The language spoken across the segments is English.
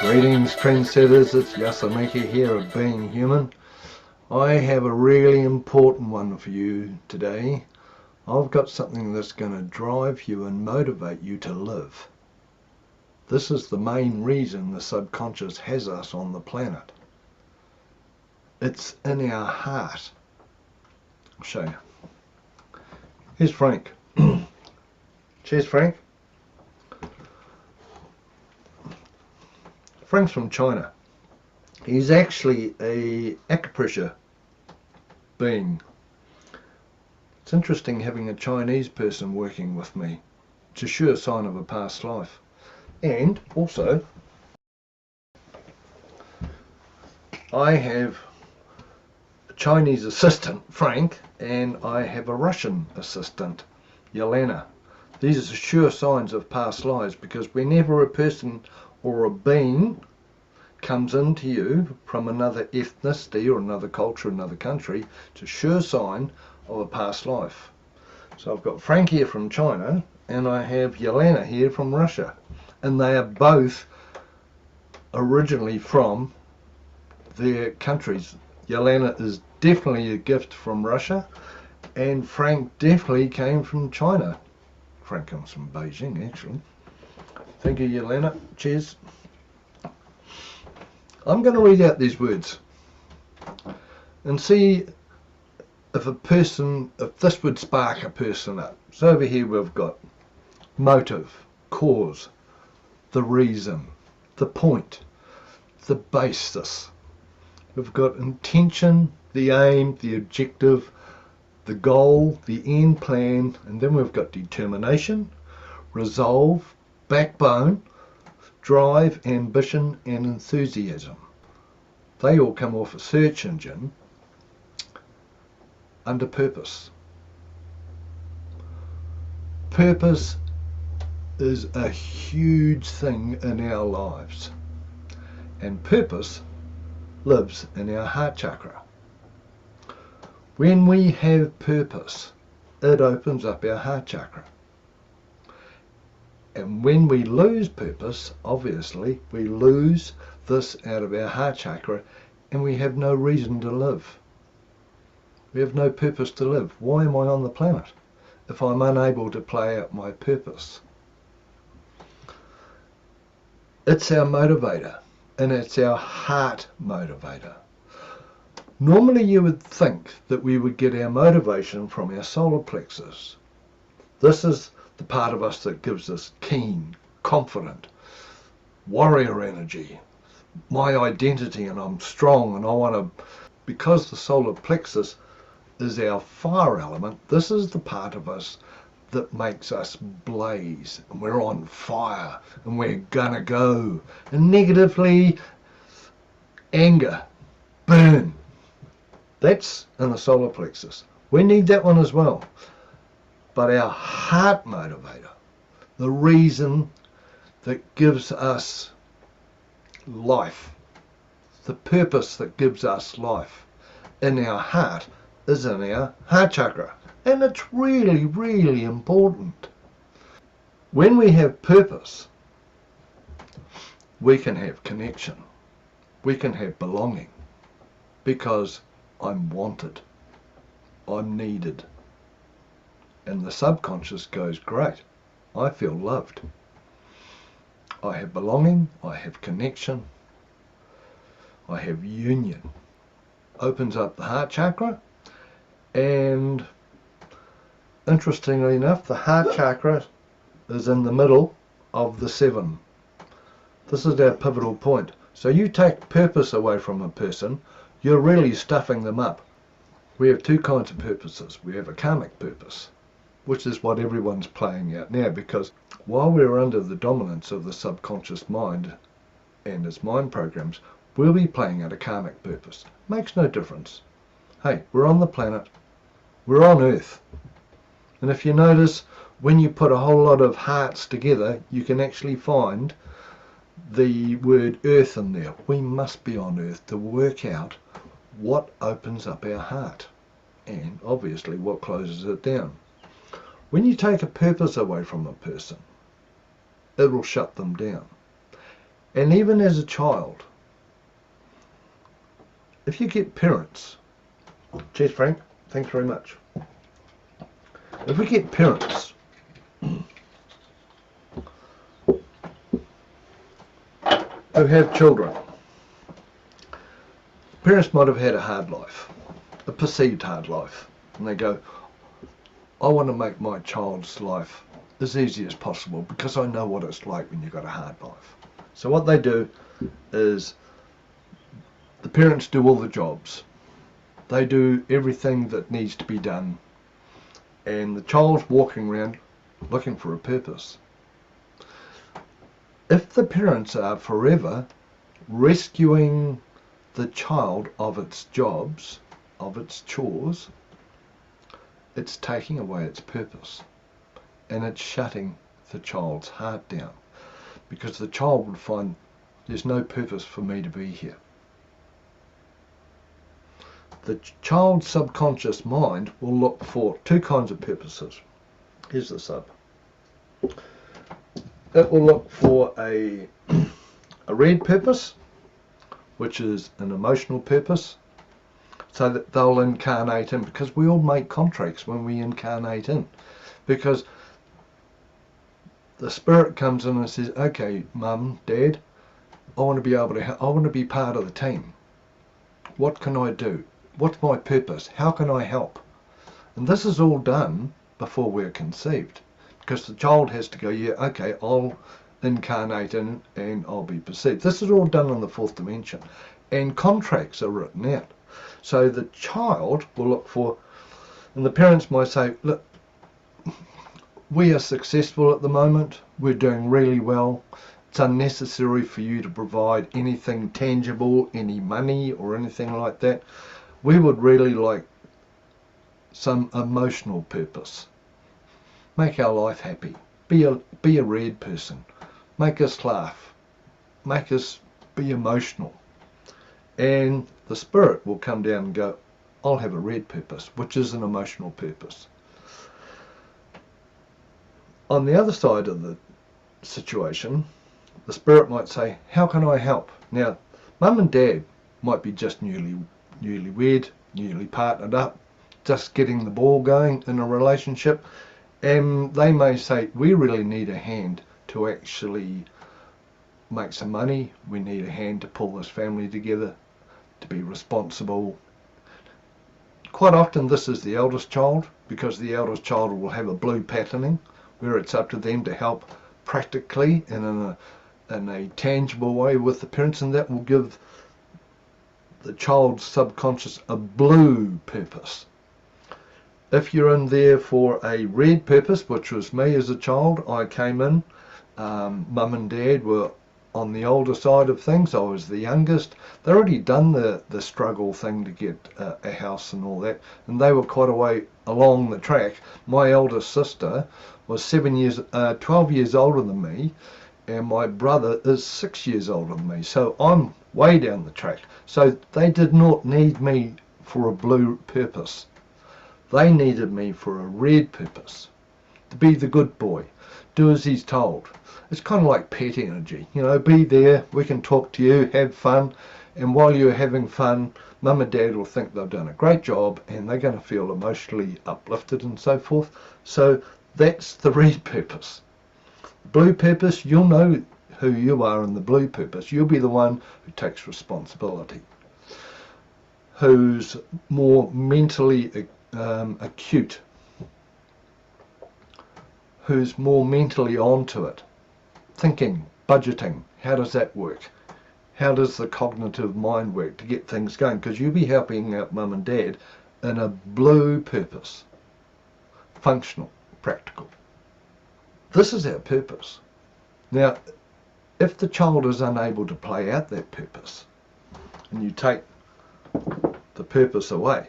Greetings trendsetters, it's Yasamika here of Being Human. I have a really important one for you today. I've got something that's going to drive you and motivate you to live. This is the main reason the subconscious has us on the planet. It's in our heart. I'll show you. Here's Frank. Cheers, Frank. Frank's from China. He's actually a acupressure being. It's interesting having a Chinese person working with me. It's a sure sign of a past life. And also, I have a Chinese assistant, Frank, and I have a Russian assistant, Yelena. These are sure signs of past lives, because whenever a person or a being comes into you from another ethnicity or another culture, another country, it's a sure sign of a past life. So I've got Frank here from China and I have Yelena here from Russia, and they are both originally from their countries. Yelena is definitely a gift from Russia and Frank definitely came from China. Frank comes from Beijing actually. Thank you, Yelena. Cheers. I'm going to read out these words and see if this would spark a person up. So over here we've got motive, cause, the reason, the point, the basis. We've got intention, the aim, the objective, the goal, the end plan, and then we've got determination, resolve, backbone, drive, ambition and enthusiasm. They all come off a search engine under purpose. Purpose is a huge thing in our lives, and purpose lives in our heart chakra. When we have purpose, it opens up our heart chakra. And when we lose purpose, obviously, we lose this out of our heart chakra and we have no reason to live. We have no purpose to live. Why am I on the planet if I'm unable to play out my purpose? It's our motivator, and it's our heart motivator. Normally you would think that we would get our motivation from our solar plexus. This is the part of us that gives us keen, confident, warrior energy, my identity, and I'm strong and I want to, because the solar plexus is our fire element, this is the part of us that makes us blaze and we're on fire and we're gonna go. And negatively, anger, burn. That's in the solar plexus. We need that one as well. But our heart motivator, the reason that gives us life, the purpose that gives us life in our heart, is in our heart chakra. And it's really, really important. When we have purpose, we can have connection. We can have belonging. Because I'm wanted. I'm needed. And the subconscious goes, great, I feel loved. I have belonging, I have connection, I have union. Opens up the heart chakra, and interestingly enough, the heart chakra is in the middle of the 7. This is our pivotal point. So you take purpose away from a person, you're really stuffing them up. We have two kinds of purposes. We have a karmic purpose, which is what everyone's playing out now, because while we're under the dominance of the subconscious mind and its mind programs, we'll be playing out a karmic purpose. Makes no difference. Hey, we're on the planet. We're on Earth. And if you notice, when you put a whole lot of hearts together, you can actually find the word Earth in there. We must be on Earth to work out what opens up our heart and obviously what closes it down. When you take a purpose away from a person, it will shut them down. And even as a child, if you get parents, cheers Frank, thanks very much. If we get parents who have children, parents might have had a hard life, a perceived hard life, and they go, I want to make my child's life as easy as possible because I know what it's like when you've got a hard life. So what they do is the parents do all the jobs. They do everything that needs to be done, and the child's walking around looking for a purpose. If the parents are forever rescuing the child of its jobs, of its chores, it's taking away its purpose, and it's shutting the child's heart down, because the child would find there's no purpose for me to be here. The child's subconscious mind will look for two kinds of purposes. Here's the sub. It will look for a red purpose, which is an emotional purpose, so that they'll incarnate in, because we all make contracts when we incarnate in, because the spirit comes in and says, okay, mum, dad, I want to be able to, I want to be part of the team. What can I do? What's my purpose? How can I help? And this is all done before we're conceived, because the child has to go, yeah, okay, I'll incarnate in and I'll be perceived. This is all done in the fourth dimension, and contracts are written out. So the child will look for, and the parents might say, look, we are successful at the moment, we're doing really well, it's unnecessary for you to provide anything tangible, any money or anything like that. We would really like some emotional purpose. Make our life happy. Be a red person. Make us laugh. Make us be emotional. And the spirit will come down and go, I'll have a red purpose, which is an emotional purpose. On the other side of the situation, the spirit might say, how can I help? Now, mum and dad might be just newlywed, newly partnered up, just getting the ball going in a relationship, and they may say, we really need a hand to actually make some money, we need a hand to pull this family together, to be responsible. Quite often this is the eldest child, because the eldest child will have a blue patterning, where it's up to them to help practically and in a tangible way with the parents, and that will give the child's subconscious a blue purpose. If you're in there for a red purpose, which was me as a child, I came in, mum and dad were on the older side of things, I was the youngest. They'd already done the struggle thing to get a house and all that, and they were quite a way along the track. My eldest sister was 12 years older than me, and my brother is 6 years older than me, so I'm way down the track. So they did not need me for a blue purpose. They needed me for a red purpose, to be the good boy, do as he's told. It's kind of like pet energy, you know, be there, we can talk to you, have fun, and while you're having fun, mum and dad will think they've done a great job, and they're going to feel emotionally uplifted and so forth. So that's the red purpose. Blue purpose, you'll know who you are in the blue purpose. You'll be the one who takes responsibility, who's more mentally acute, who's more mentally onto it, thinking, budgeting, how does that work? How does the cognitive mind work to get things going? Because you'll be helping out mum and dad in a blue purpose, functional, practical. This is our purpose. Now, if the child is unable to play out that purpose, and you take the purpose away,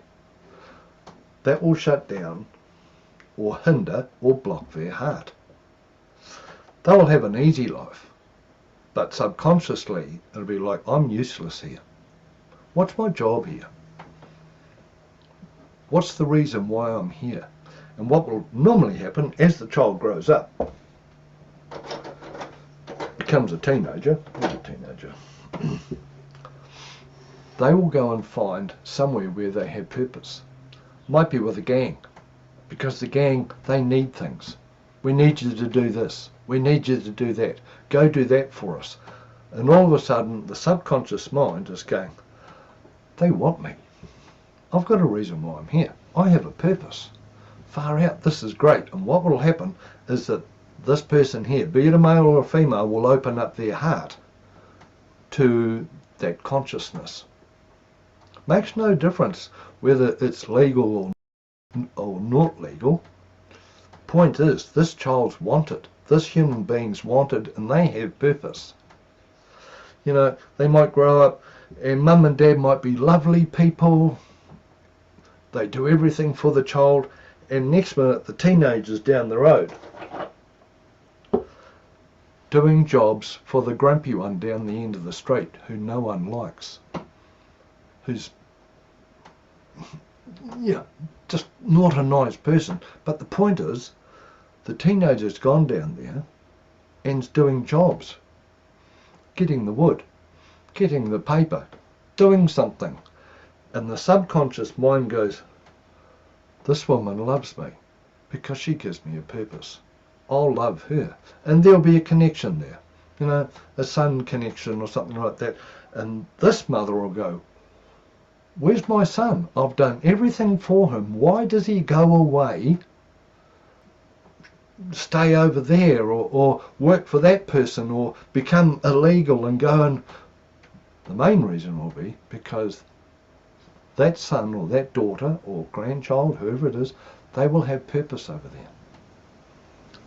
that will shut down or hinder or block their heart. They'll have an easy life, but subconsciously it'll be like, I'm useless here. What's my job here? What's the reason why I'm here? And what will normally happen as the child grows up, becomes a teenager, teenager, they will go and find somewhere where they have purpose. Might be with a gang, because the gang, they need things. We need you to do this. We need you to do that. Go do that for us. And all of a sudden, the subconscious mind is going, they want me. I've got a reason why I'm here. I have a purpose. Far out, this is great. And what will happen is that this person here, be it a male or a female, will open up their heart to that consciousness. Makes no difference whether it's legal or not legal. Point is, this child's wanted. This human being's wanted, and they have purpose. You know, they might grow up and mum and dad might be lovely people. They do everything for the child, and next minute the teenager's down the road doing jobs for the grumpy one down the end of the street who no one likes, who's just not a nice person. But the point is, the teenager's gone down there and's doing jobs, getting the wood, getting the paper, doing something. And the subconscious mind goes, this woman loves me because she gives me a purpose. I'll love her. And there'll be a connection there, you know, a son connection or something like that. And this mother will go, where's my son? I've done everything for him. Why does he go away, stay over there, or work for that person, or become illegal and go? And the main reason will be because that son or that daughter or grandchild, whoever it is, they will have purpose over there.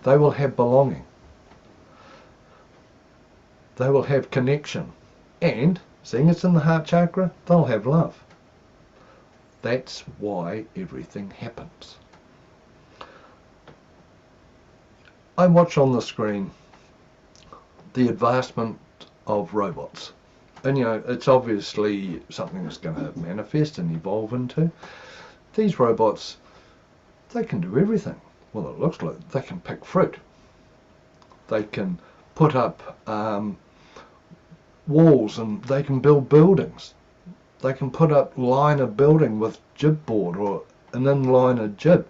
They will have belonging. They will have connection. And, seeing it's in the heart chakra, they'll have love. That's why everything happens. I watch on the screen the advancement of robots. And you know, it's obviously something that's going to manifest and evolve into. These robots, they can do everything. Well, it looks like they can pick fruit. They can put up walls, and they can build buildings. They can put up line a building with jib board or an inliner jib.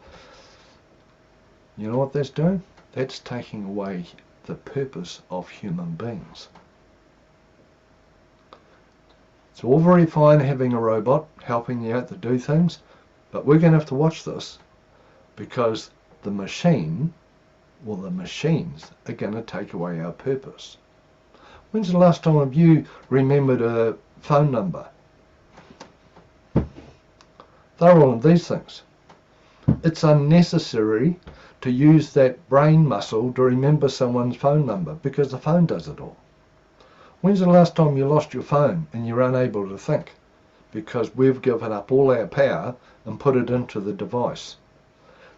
You know what that's doing? That's taking away the purpose of human beings. It's all very fine having a robot helping you out to do things, but we're going to have to watch this, because the machine, or the machines, are going to take away our purpose. When's the last time you remembered a phone number? They're all of these things. It's unnecessary to use that brain muscle to remember someone's phone number, because the phone does it all. When's the last time you lost your phone and you're unable to think? Because we've given up all our power and put it into the device.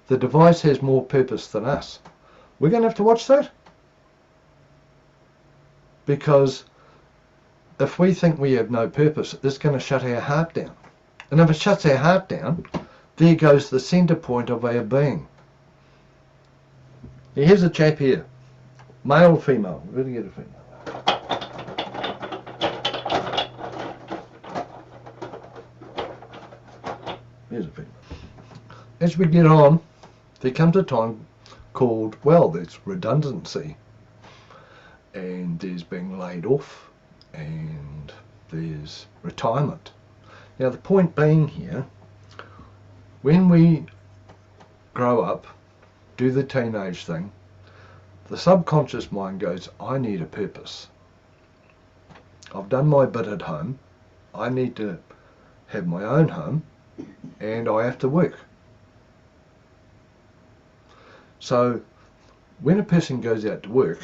The device has more purpose than us. We're going to have to watch that. Because if we think we have no purpose, it's going to shut our heart down. And if it shuts our heart down, there goes the centre point of our being. Here's a chap here. Male or female? We're going to get a female. Here's a female. As we get on, there comes a time called, well, there's redundancy, and there's being laid off, and there's retirement. Now the point being here, when we grow up, do the teenage thing, the subconscious mind goes, I need a purpose. I've done my bit at home, I need to have my own home, and I have to work. So when a person goes out to work,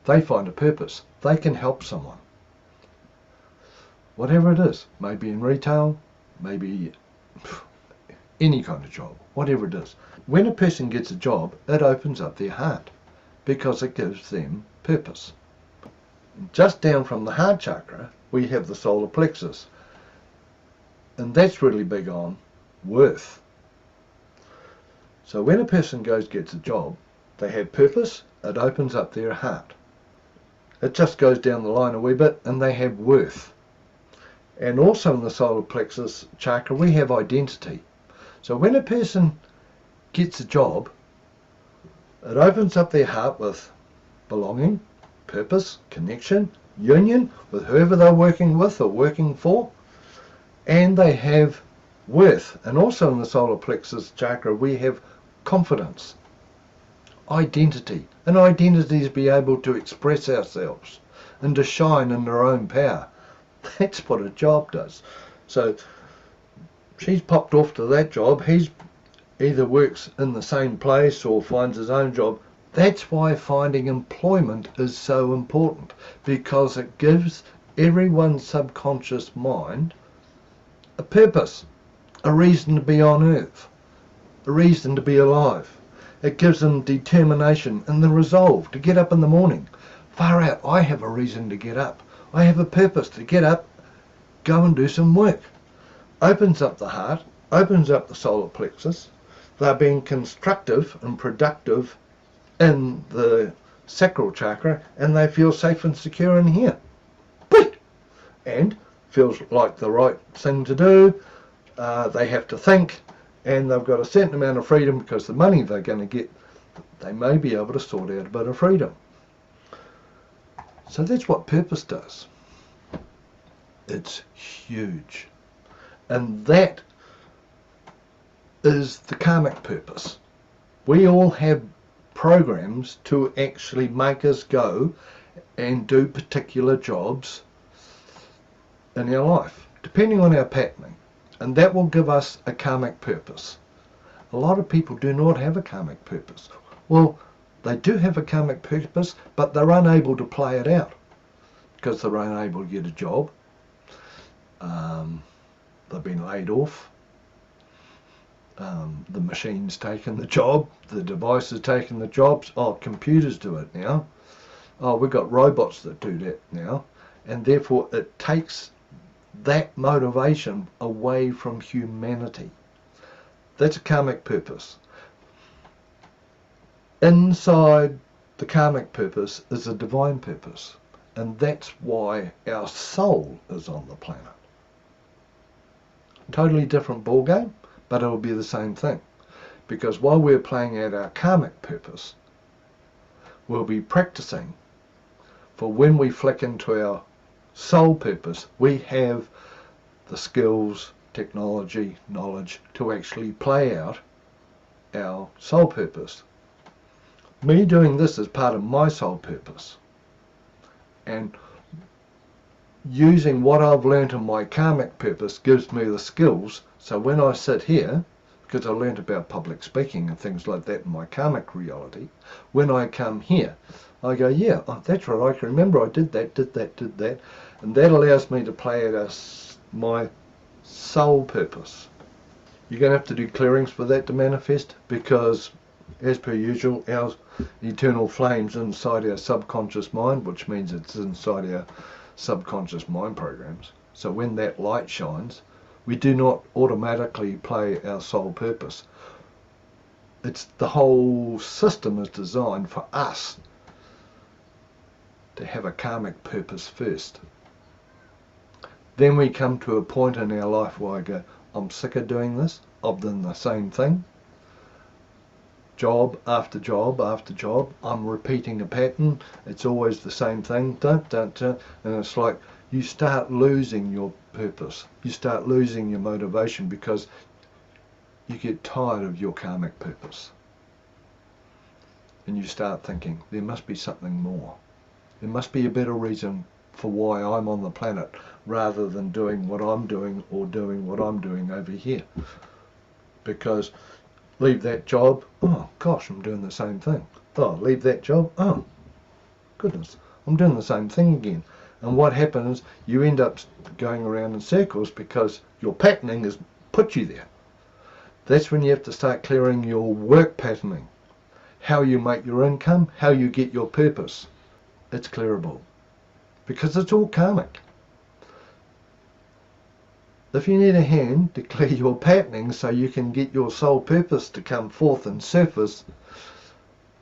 they find a purpose. They can help someone. Whatever it is, maybe in retail, maybe any kind of job, whatever it is. When a person gets a job, it opens up their heart because it gives them purpose. Just down from the heart chakra, we have the solar plexus. And that's really big on worth. So when a person gets a job, they have purpose, it opens up their heart. It just goes down the line a wee bit, and they have worth. And also in the solar plexus chakra, we have identity. So when a person gets a job, it opens up their heart with belonging, purpose, connection, union with whoever they're working with or working for, and they have worth. And also in the solar plexus chakra, we have confidence, identity. And identity is be able to express ourselves and to shine in their own power. That's what a job does. So she's popped off to that job. He's either works in the same place or finds his own job. That's why finding employment is so important, because it gives everyone's subconscious mind a purpose, a reason to be on earth, a reason to be alive. It gives them determination and the resolve to get up in the morning. Far out, I have a reason to get up. I have a purpose to get up, go and do some work. Opens up the heart, opens up the solar plexus. They're being constructive and productive in the sacral chakra, and they feel safe and secure in here. And feels like the right thing to do. They have to think, and they've got a certain amount of freedom, because the money they're going to get, they may be able to sort out a bit of freedom. So that's what purpose does. It's huge. And that is the karmic purpose. We all have programs to actually make us go and do particular jobs in our life, depending on our patterning. And that will give us a karmic purpose. A lot of people do not have a karmic purpose. Well, they do have a karmic purpose, but they're unable to play it out because they're unable to get a job. They've been laid off. The machine's taken the job. The device has taken the jobs. Oh, computers do it now. Oh, we've got robots that do that now. And therefore it takes that motivation away from humanity. That's a karmic purpose. Inside the karmic purpose is a divine purpose. And that's why our soul is on the planet. Totally different ball game, but it'll be the same thing. Because while we're playing out our karmic purpose, we'll be practicing for when we flick into our soul purpose, we have the skills, technology, knowledge to actually play out our soul purpose. Me doing this is part of my soul purpose. And using what I've learnt in my karmic purpose gives me the skills. So when I sit here, because I learnt about public speaking and things like that in my karmic reality, when I come here, I go, yeah, oh, that's right, I can remember I did that. And that allows me to play out my soul purpose. You're going to have to do clearings for that to manifest, because as per usual, our eternal flame's inside our subconscious mind, which means it's inside our subconscious mind programs. So when that light shines, we do not automatically play our soul purpose. It's the whole system is designed for us to have a karmic purpose first. Then we come to a point in our life where I go, I'm sick of doing this. I've done the same thing. Job after job after job. I'm repeating a pattern. It's always the same thing. And it's like you start losing your purpose. You start losing your motivation because you get tired of your karmic purpose. And you start thinking, there must be something more. There must be a better reason for why I'm on the planet, rather than doing what I'm doing or doing what I'm doing over here. Because leave that job, oh gosh, I'm doing the same thing. Oh, leave that job, oh goodness, I'm doing the same thing again. And what happens, you end up going around in circles because your patterning has put you there. That's when you have to start clearing your work patterning. How you make your income, how you get your purpose. It's clearable. Because it's all karmic. If you need a hand to clear your patterning so you can get your soul purpose to come forth and surface,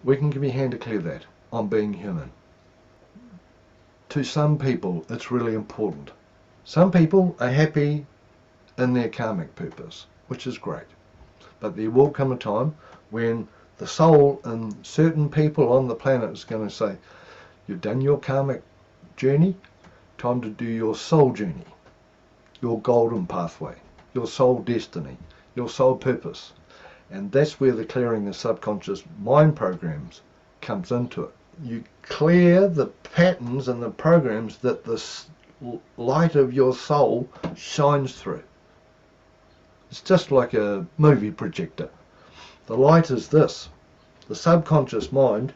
we can give you a hand to clear that on Being Human. to some people it's really important. Some people are happy in their karmic purpose, which is great. But there will come a time when the soul in certain people on the planet is going to say, you've done your karmic journey, time to do your soul journey, your golden pathway, your soul destiny, your soul purpose. And that's where the clearing the subconscious mind programs comes into it. You clear the patterns and the programs that the light of your soul shines through. It's just like a movie projector. The light is this. The subconscious mind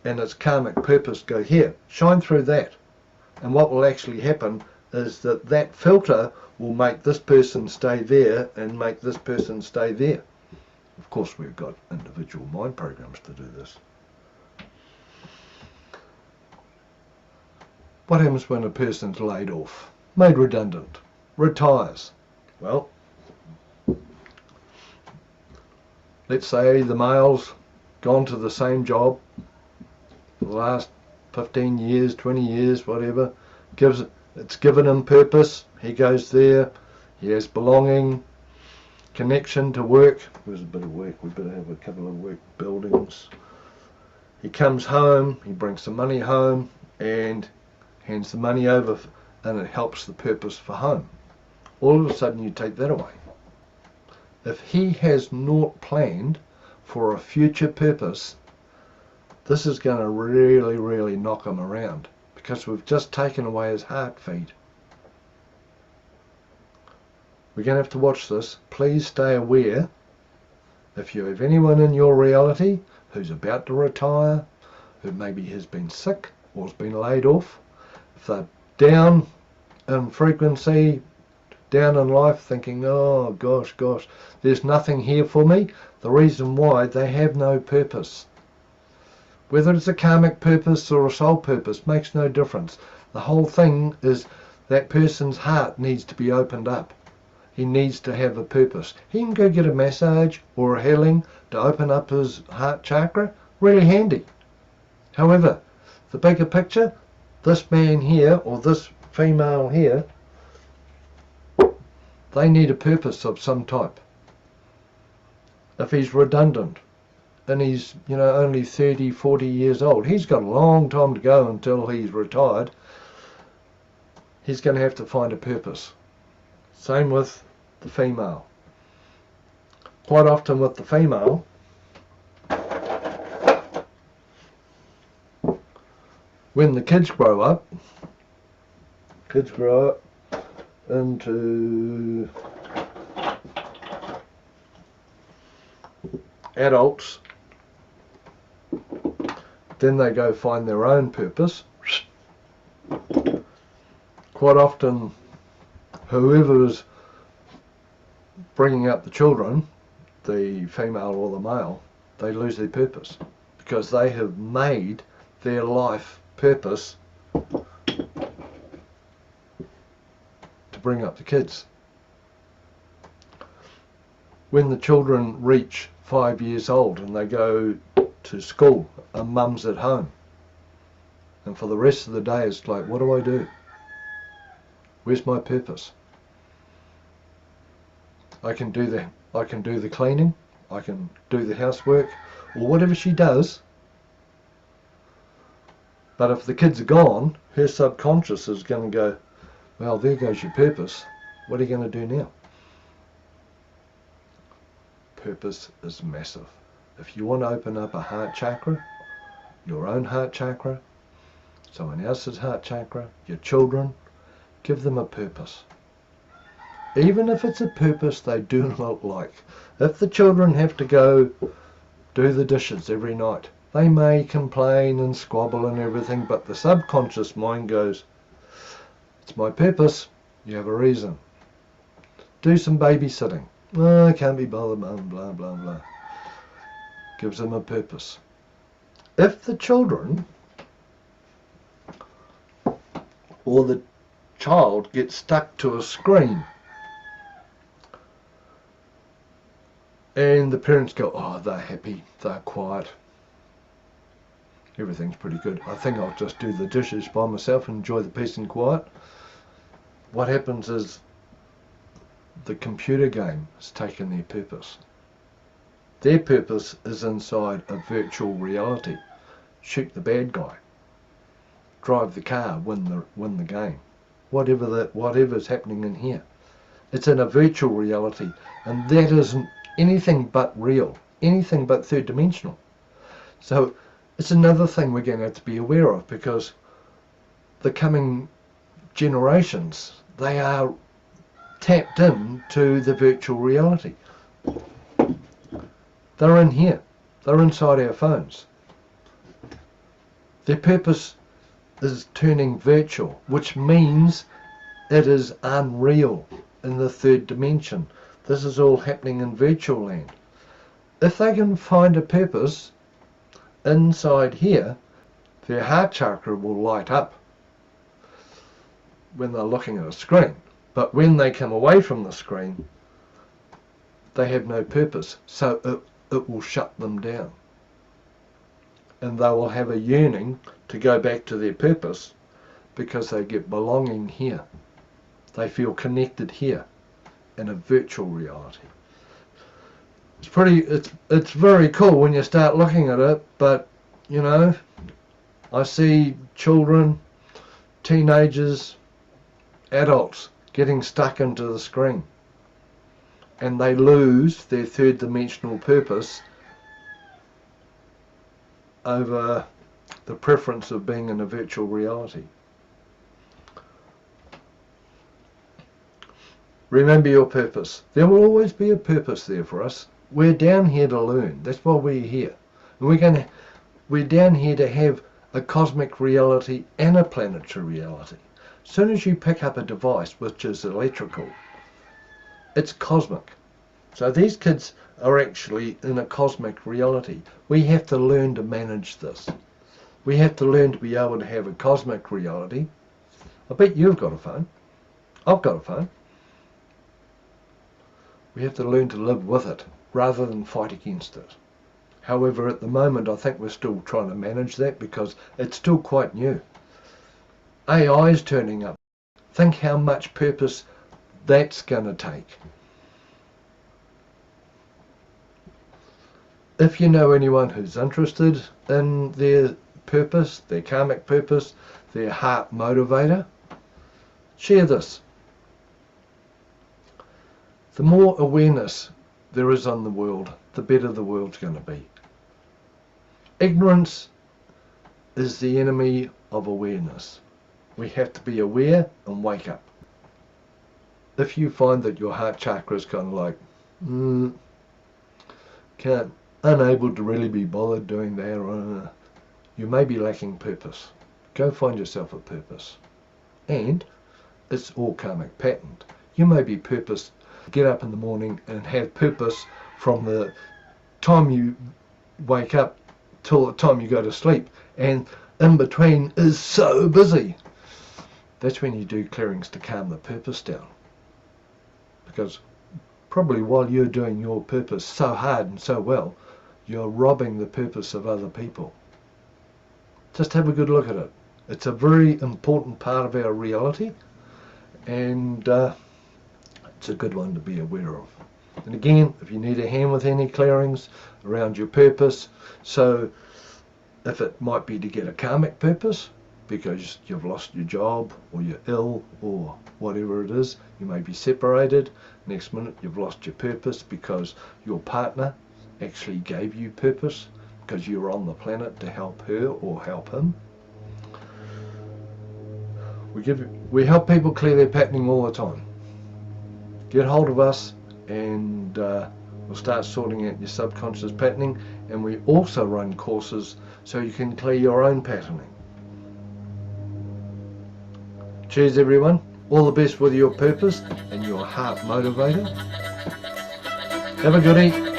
and its karmic purpose go here. Shine through that. And what will actually happen is that that filter will make this person stay there and make this person stay there. Of course, we've got individual mind programs to do this. What happens when a person's laid off, made redundant, retires? Well, let's say the male's gone to the same job for the last 15 years, 20 years, whatever. It's given him purpose. He goes there. He has belonging, connection to work. There's a bit of work. We better have a couple of work buildings. He comes home. He brings some money home and hands the money over, and it helps the purpose for home. All of a sudden you take that away. If he has not planned for a future purpose, this is going to really, really knock him around, because we've just taken away his heart feed. We're going to have to watch this. Please stay aware. If you have anyone in your reality who's about to retire, who maybe has been sick or has been laid off, if they're down in frequency, down in life, thinking, oh gosh, there's nothing here for me, the reason why, they have no purpose. Whether it's a karmic purpose or a soul purpose makes no difference. The whole thing is that person's heart needs to be opened up. He needs to have a purpose. He can go get a massage or a healing to open up his heart chakra. Really handy. However, the bigger picture, this man here or this female here, they need a purpose of some type. If he's redundant and he's, only 30, 40 years old, he's got a long time to go until he's retired. He's going to have to find a purpose. Same with the female. Quite often with the female, when the kids grow up into adults, then they go find their own purpose. Quite often, whoever is bringing up the children, the female or the male, they lose their purpose because they have made their life purpose to bring up the kids. When the children reach 5 years old and they go to school and mum's at home, and for the rest of the day it's like, what do I do? Where's my purpose? I can do the cleaning, I can do the housework, or whatever she does. But if the kids are gone, her subconscious is going to go, well, there goes your purpose. What are you going to do now? Purpose is massive. If you want to open up a heart chakra, your own heart chakra, someone else's heart chakra, your children, give them a purpose. Even if it's a purpose they do not like. If the children have to go do the dishes every night, they may complain and squabble and everything, but the subconscious mind goes, it's my purpose, you have a reason. Do some babysitting. Oh, I can't be bothered, mum, blah, blah, blah. Gives them a purpose. If the children or the child gets stuck to a screen and the parents go, oh, they're happy, they're quiet, everything's pretty good. I think I'll just do the dishes by myself and enjoy the peace and quiet. What happens is the computer game has taken their purpose. Their purpose is inside a virtual reality. Shoot the bad guy, drive the car, win the game. Whatever's happening in here, it's in a virtual reality, and that isn't anything but real, anything but third dimensional. So it's another thing we're going to have to be aware of, because the coming generations, they are tapped into the virtual reality. They're in here. They're inside our phones. Their purpose is turning virtual, which means it is unreal in the third dimension. This is all happening in virtual land. If they can find a purpose inside here, their heart chakra will light up when they're looking at a screen. But when they come away from the screen, they have no purpose, so it will shut them down. And they will have a yearning to go back to their purpose, because they get belonging here. They feel connected here in a virtual reality. It's very cool when you start looking at it, but you know, I see children, teenagers, adults getting stuck into the screen, and they lose their third dimensional purpose over the preference of being in a virtual reality. Remember your purpose. There will always be a purpose there for us. We're down here to learn. That's why we're here. And we're down here to have a cosmic reality and a planetary reality. As soon as you pick up a device which is electrical, it's cosmic. So these kids are actually in a cosmic reality. We have to learn to manage this. We have to learn to be able to have a cosmic reality. I bet you've got a phone. I've got a phone. We have to learn to live with it rather than fight against it. However, at the moment, I think we're still trying to manage that because it's still quite new. AI is turning up. Think how much purpose that's going to take. If you know anyone who's interested in their purpose, their karmic purpose, their heart motivator, share this. The more awareness there is on the world, the better the world's going to be. Ignorance is the enemy of awareness. We have to be aware and wake up. If you find that your heart chakra is kind of like, unable to really be bothered doing that, you may be lacking purpose. Go find yourself a purpose. And it's all karmic patterned. You may be purposed. Get up in the morning and have purpose from the time you wake up till the time you go to sleep, and in between is so busy. That's when you do clearings to calm the purpose down, because probably while you're doing your purpose so hard and so well, you're robbing the purpose of other people. Just have a good look at it. It's a very important part of our reality, and it's a good one to be aware of. And again, if you need a hand with any clearings around your purpose, so if it might be to get a karmic purpose because you've lost your job or you're ill or whatever it is, you may be separated, next minute you've lost your purpose because your partner actually gave you purpose because you were on the planet to help her or help him. We help people clear their patterning all the time. Get hold of us and we'll start sorting out your subconscious patterning, and we also run courses so you can clear your own patterning. Cheers everyone, all the best with your purpose and your heart motivator. Have a good eat.